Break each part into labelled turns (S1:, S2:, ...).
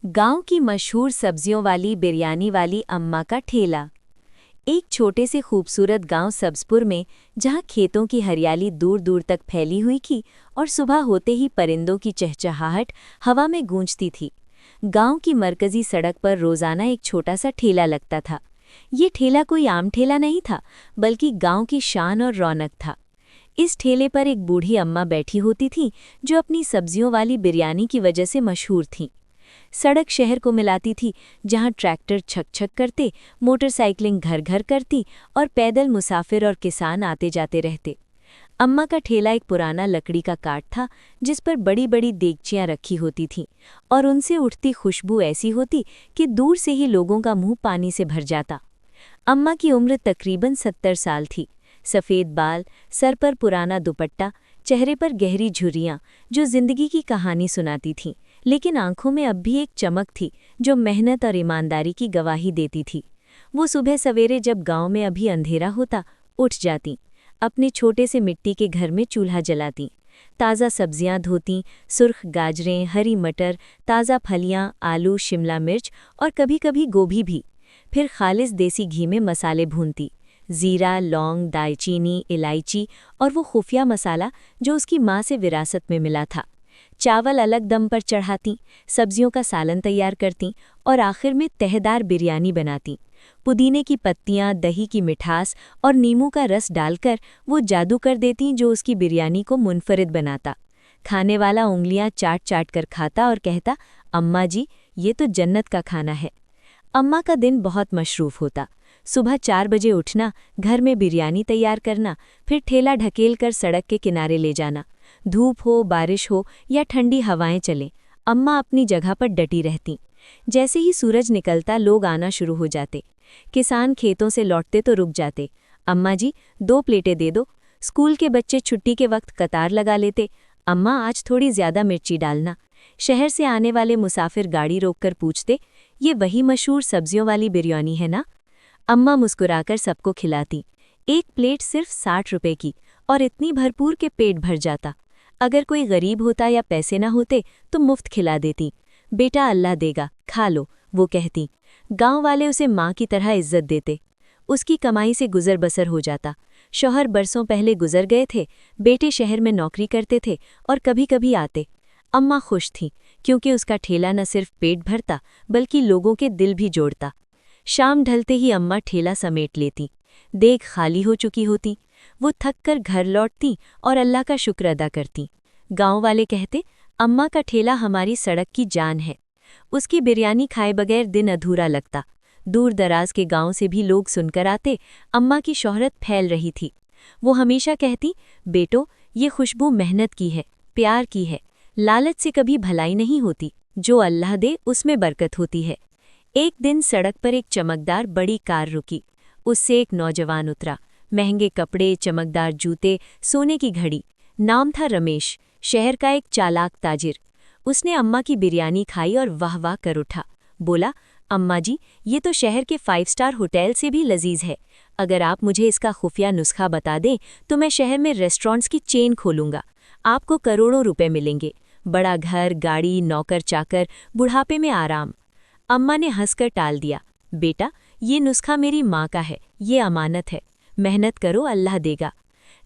S1: गांव की मशहूर सब्जियों वाली बिरयानी वाली अम्मा का ठेला। एक छोटे से खूबसूरत गांव सब्जपुर में, जहां खेतों की हरियाली दूर दूर तक फैली हुई थी और सुबह होते ही परिंदों की चहचहाहट हवा में गूंजती थी। गांव की मरकजी सड़क पर रोजाना एक छोटा सा ठेला लगता था। ये ठेला कोई आम ठेला नहीं था, बल्कि गांव की शान और रौनक था। इस ठेले पर एक बूढ़ी अम्मा बैठी होती थी, जो अपनी सब्जियों वाली बिरयानी की वजह से मशहूर थीं। सड़क शहर को मिलाती थी, जहां ट्रैक्टर छक छक करते, मोटरसाइकिलिंग घर घर करती और पैदल मुसाफिर और किसान आते जाते रहते। अम्मा का ठेला एक पुराना लकड़ी का काट था, जिस पर बड़ी बड़ी देगचियां रखी होती थीं और उनसे उठती खुशबू ऐसी होती कि दूर से ही लोगों का मुंह पानी से भर जाता। अम्मा की उम्र तकरीबन 70 साल थी। सफ़ेद बाल, सर पर पुराना दुपट्टा, चेहरे पर गहरी झुर्रियां जो जिंदगी की कहानी सुनाती थीं, लेकिन आंखों में अब भी एक चमक थी जो मेहनत और ईमानदारी की गवाही देती थी। वो सुबह सवेरे, जब गांव में अभी अंधेरा होता, उठ जाती, अपने छोटे से मिट्टी के घर में चूल्हा जलाती, ताज़ा सब्जियां धोती, सुर्ख गाजरें, हरी मटर, ताज़ा फलियां, आलू, शिमला मिर्च और कभी कभी गोभी भी। फिर खालिस देसी घी में मसाले भूनती, जीरा, लौंग, दालचीनी, इलायची और वो खुफिया मसाला जो उसकी माँ से विरासत में मिला था। चावल अलग दम पर चढ़ाती, सब्जियों का सालन तैयार करती और आखिर में तहदार बिरयानी बनाती। पुदीने की पत्तियां, दही की मिठास और नींबू का रस डालकर वो जादू कर देती जो उसकी बिरयानी को मुनफरिद बनाता। खाने वाला उंगलियां चाट चाट कर खाता और कहता, अम्मा जी, ये तो जन्नत का खाना है। अम्मा का दिन बहुत मशरूफ होता। सुबह 4 बजे उठना, घर में बिरयानी तैयार करना, फिर ठेला ढकेल कर सड़क के किनारे ले जाना। धूप हो, बारिश हो या ठंडी हवाएं चलें, अम्मा अपनी जगह पर डटी रहती। जैसे ही सूरज निकलता, लोग आना शुरू हो जाते। किसान खेतों से लौटते तो रुक जाते, अम्मा जी 2 प्लेटें दे दो। स्कूल के बच्चे छुट्टी के वक्त कतार लगा लेते, अम्मा आज थोड़ी ज़्यादा मिर्ची डालना। शहर से आने वाले मुसाफिर गाड़ी रोककर पूछते, ये वही मशहूर सब्जियों वाली बिरयानी है ना? अम्मा मुस्कुराकर सबको खिलाती। एक प्लेट सिर्फ 60 रुपए की, और इतनी भरपूर के पेट भर जाता। अगर कोई गरीब होता या पैसे ना होते तो मुफ्त खिला देती। बेटा अल्लाह देगा, खा लो, वो कहती। गांव वाले उसे माँ की तरह इज्जत देते। उसकी कमाई से गुजर बसर हो जाता। शौहर बरसों पहले गुजर गए थे, बेटे शहर में नौकरी करते थे और कभी कभी आते। अम्मा खुश थी, क्योंकि उसका ठेला न सिर्फ पेट भरता, बल्कि लोगों के दिल भी जोड़ता। शाम ढलते ही अम्मा ठेला समेट लेती। देग खाली हो चुकी होती। वो थक कर घर लौटती और अल्लाह का शुक्र अदा करती। गांव वाले कहते, अम्मा का ठेला हमारी सड़क की जान है। उसकी बिरयानी खाए बगैर दिन अधूरा लगता। दूर दराज के गांव से भी लोग सुनकर आते, अम्मा की शोहरत फैल रही थी। वो हमेशा कहती, बेटो, ये खुशबू मेहनत की है, प्यार की है। लालच से कभी भलाई नहीं होती, जो अल्लाह दे उसमें बरकत होती है। एक दिन सड़क पर एक चमकदार बड़ी कार रुकी। उससे एक नौजवान उतरा। महंगे कपड़े, चमकदार जूते, सोने की घड़ी। नाम था रमेश, शहर का एक चालाक ताजिर। उसने अम्मा की बिरयानी खाई और वाह वाह कर उठा। बोला, अम्मा जी, ये तो शहर के 5 स्टार होटल से भी लजीज है। अगर आप मुझे इसका खुफिया नुस्खा बता दें तो मैं शहर में रेस्टोरेंट्स की चेन खोलूंगा। आपको करोड़ों रुपए मिलेंगे, बड़ा घर, गाड़ी, नौकर चाकर, बुढ़ापे में आराम। अम्मा ने हंसकर टाल दिया, बेटा, ये नुस्खा मेरी माँ का है, ये अमानत है। मेहनत करो, अल्लाह देगा।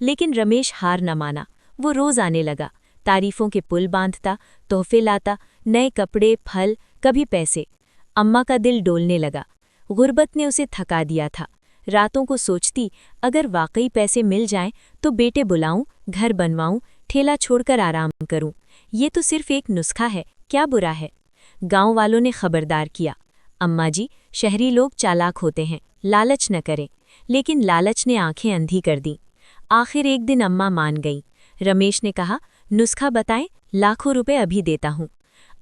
S1: लेकिन रमेश हार न माना। वो रोज आने लगा, तारीफों के पुल बांधता, तोहफे लाता, नए कपड़े, फल, कभी पैसे। अम्मा का दिल डोलने लगा। गुर्बत ने उसे थका दिया था। रातों को सोचती, अगर वाकई पैसे मिल जाएं तो बेटे बुलाऊं, घर बनवाऊं, ठेला छोड़कर आराम करूं। ये तो सिर्फ एक नुस्खा है, क्या बुरा है? गांव वालों ने खबरदार किया, अम्मा जी, शहरी लोग चालाक होते हैं, लालच न करें। लेकिन लालच ने आंखें अंधी कर दी। आखिर एक दिन अम्मा मान गई। रमेश ने कहा, नुस्खा बताएं, लाखों रुपए अभी देता हूं।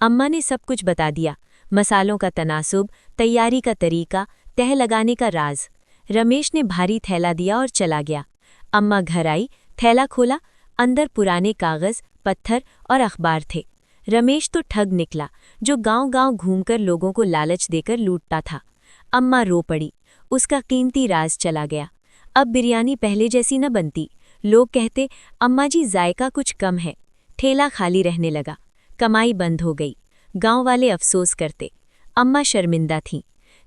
S1: अम्मा ने सब कुछ बता दिया, मसालों का तनासुब, तैयारी का तरीका, तह लगाने का राज। रमेश ने भारी थैला दिया और चला गया। अम्मा घर आई, थैला खोला, अंदर पुराने कागज, पत्थर और अखबार थे। रमेश तो ठग निकला, जो गांव-गांव घूमकर लोगों को लालच देकर लूटता था। अम्मा रो पड़ी, उसका कीमती राज चला गया। अब बिरयानी पहले जैसी न बनती। लोग कहते, अम्मा जी, जायका कुछ कम है। ठेला खाली रहने लगा, कमाई बंद हो गई। गांव वाले अफसोस करते। अम्मा शर्मिंदा थीं।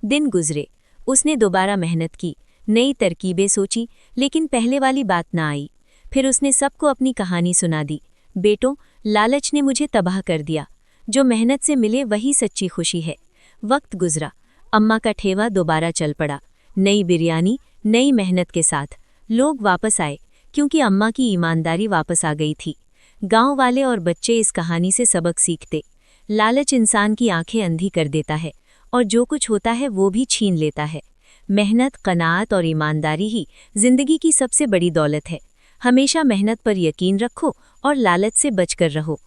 S1: दिन गुजरे। उसने दोबारा मेहनत की, नई तरकीबें सोची, लेकिन पहले वाली बात ना आई। फिर उसने सबको अपनी कहानी सुना दी। बेटों, लालच ने मुझे तबाह कर दिया। जो मेहनत से मिले वही सच्ची खुशी है। वक्त गुजरा। अम्मा का ठेवा दोबारा चल पड़ा। नई बिरयानी, नई मेहनत के साथ। लोग वापस आए, क्योंकि अम्मा की ईमानदारी वापस आ गई थी। गांव वाले और बच्चे इस कहानी से सबक सीखते। लालच इंसान की आंखें अंधी कर देता है, और जो कुछ होता है वो भी छीन लेता है। मेहनत, कनाअत और ईमानदारी ही जिंदगी की सबसे बड़ी दौलत है। हमेशा मेहनत पर यकीन रखो और लालच से बचकर रहो।